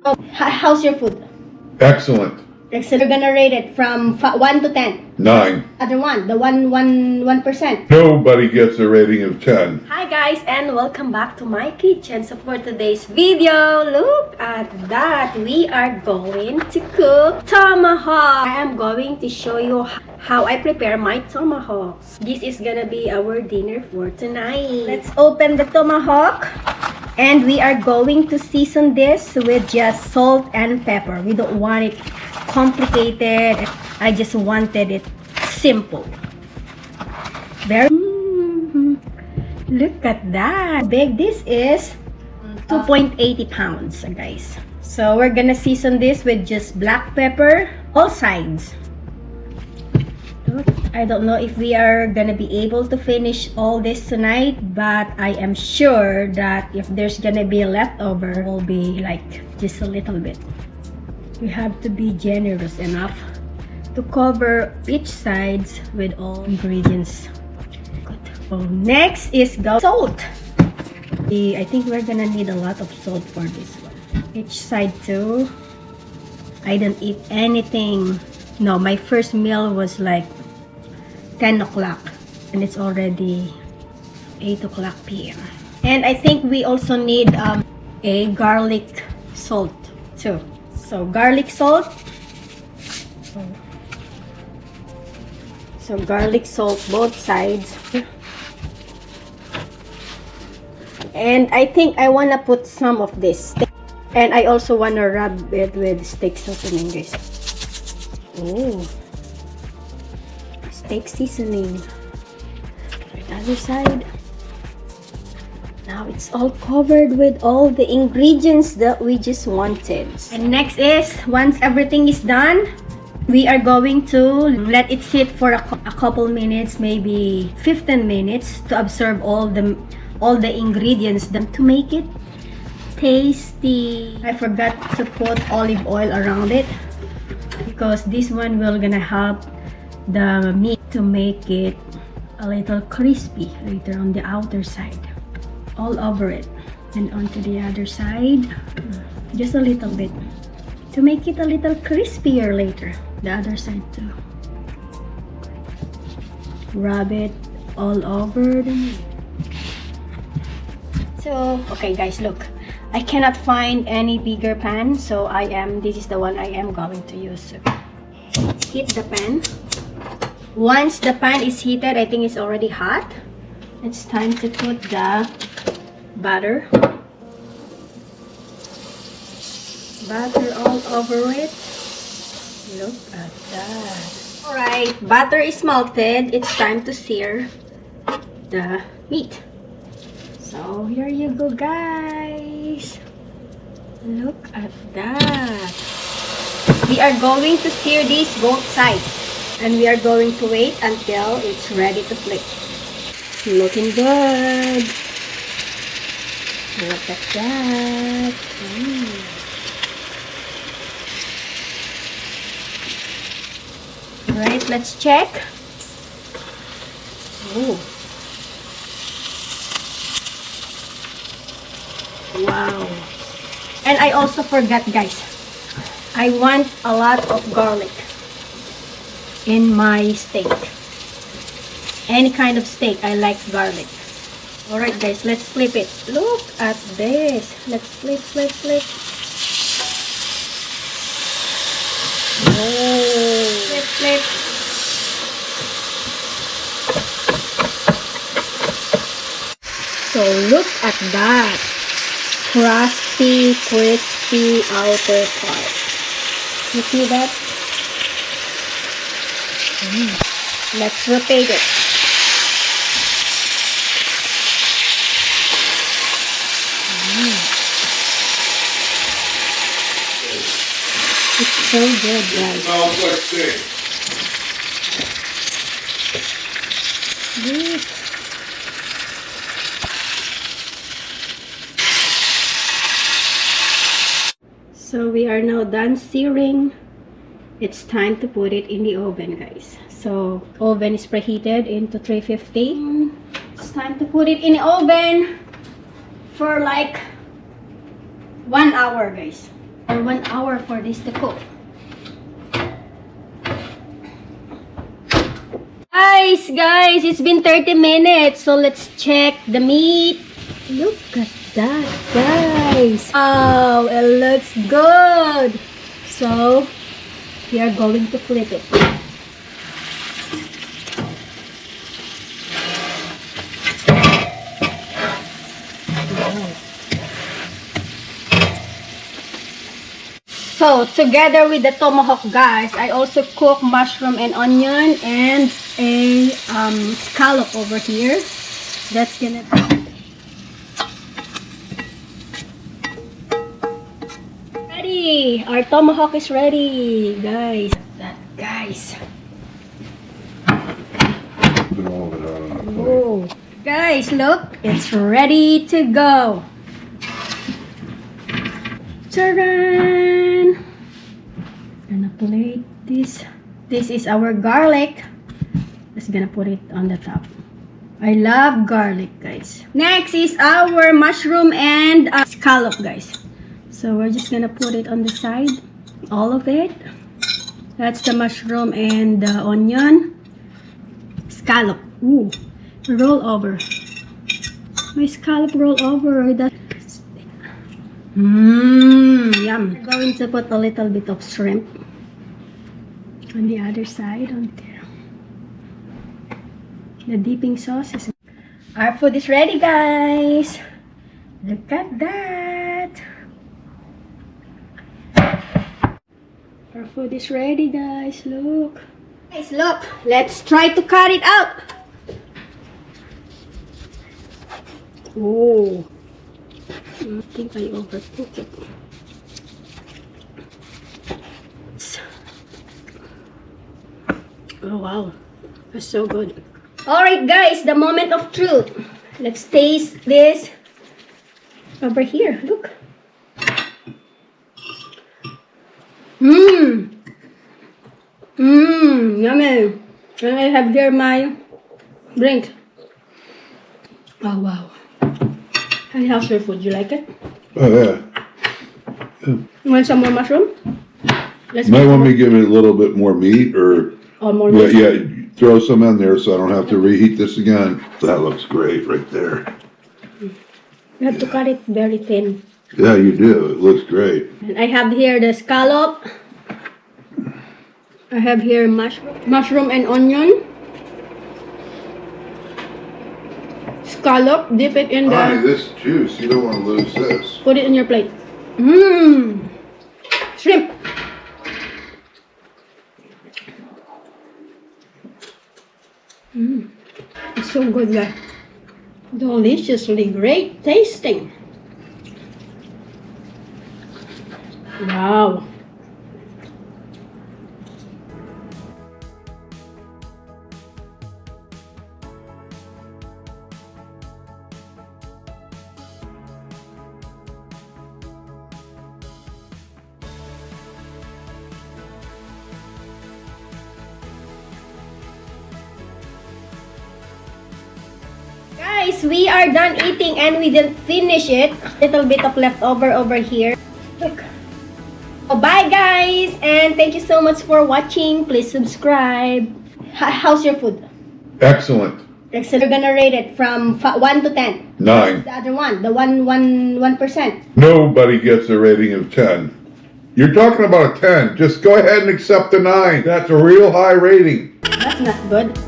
Oh, how's your food? Excellent. Excellent. You're gonna rate it from 1 to 10. 9. Other one, the 1%. Nobody gets a rating of 10. Hi guys, and welcome back to my kitchen. So for today's video, look at that. We are going to cook tomahawk. I am going to show you how I prepare my tomahawks. This is gonna be our dinner for tonight. Let's open the tomahawk. And we are going to season this with just salt and pepper. We don't want it complicated. I just wanted it simple. Very look at that big. This is 2.80 pounds, guys. So we're gonna season this with just black pepper, all sides. I don't know if we are gonna be able to finish all this tonight, but I am sure that if there's gonna be a leftover, it will be like just a little bit. We have to be generous enough to cover each sides with all ingredients. Good. So next is salt. I think we're gonna need a lot of salt for this one. Each side too. I don't eat anything. No, my first meal was like 10 o'clock and it's already 8 o'clock p.m. And I think we also need a garlic salt too. So garlic salt. So garlic salt both sides. And I think I want to put some of this. And I also want to rub it with steak seasoning, guys. Oh. Steak seasoning. The other side. Now it's all covered with all the ingredients that we just wanted. And next is, once everything is done, we are going to let it sit for a couple minutes, maybe 15 minutes, to absorb all the ingredients to make it tasty. I forgot to put olive oil around it because this one will gonna help the meat to make it a little crispy later on the outer side, all over it, and onto the other side, just a little bit to make it a little crispier later, the other side too. Rub it all over the meat. So okay guys, look, I cannot find any bigger pan, so this is the one I am going to use. So heat the pan. Once the pan is heated, I think it's already hot. It's time to put the butter. Butter all over it. Look at that. Alright, butter is melted. It's time to sear the meat. So here you go, guys. Look at that. We are going to sear these both sides. And we are going to wait until it's ready to flip. Looking good. Look at that. Alright, let's check. Oh. Wow. And I also forgot, guys. I want a lot of garlic in my steak. Any kind of steak, I like garlic. Alright guys, let's flip it. Look at this. Let's flip. Oh. Flip. So look at that. Crusty, crispy outer part. You see that? Let's rotate it. It's so good, guys. Smells like steak. Look. So we are now done searing. It's time to put it in the oven, guys. So oven is preheated into 350. It's time to put it in the oven for like 1 hour, guys. or 1 hour for this to cook. Guys, it's been 30 minutes. So let's check the meat. Look at that, guys. Wow, it looks good. So we are going to flip it. So, together with the tomahawk, guys, I also cook mushroom and onion and a scallop over here. That's gonna be ready. Our tomahawk is ready, guys. Guys. Put all of it out on the plate. Oh, guys, look, it's ready to go. Ta-da! Gonna plate this. This is our garlic. Just gonna put it on the top. I love garlic, guys. Next is our mushroom and scallop, guys. So we're just gonna put it on the side, all of it. That's the mushroom and the onion. Scallop. Ooh, roll over. My scallop roll over. Yum. I'm going to put a little bit of shrimp on the other side on there. The dipping sauce is... Our food is ready, guys. Look at that. Our food is ready, guys. Look. Guys, look. Let's try to cut it out. Oh. I think I overcooked it. Oh wow, that's so good. Alright guys, the moment of truth. Let's taste this over here. Look. Yummy. And I have here my drink. Oh wow. And how's your food? You like it? Oh, yeah. You want some more mushroom? Let's Might want me to give it a little bit more meat or... more Yeah, meat. yeah, throw some in there so I don't have to reheat this again. That looks great right there. You have to cut it very thin. Yeah, you do. It looks great. And I have here the scallop. I have here mushroom and onion. Scallop, dip it in Honey, the... this juice, you don't want to lose this. Put it in your plate. Shrimp. It's so good, guys. Deliciously great tasting. Wow. Guys, we are done eating and we didn't finish it. Little bit of leftover over here. Look. Oh, bye guys, and thank you so much for watching. Please subscribe. How's your food? Excellent. Excellent. We're gonna rate it from 1 to 10. 9. The other one, the 1%. Nobody gets a rating of 10. You're talking about a 10. Just go ahead and accept a 9. That's a real high rating. That's not good.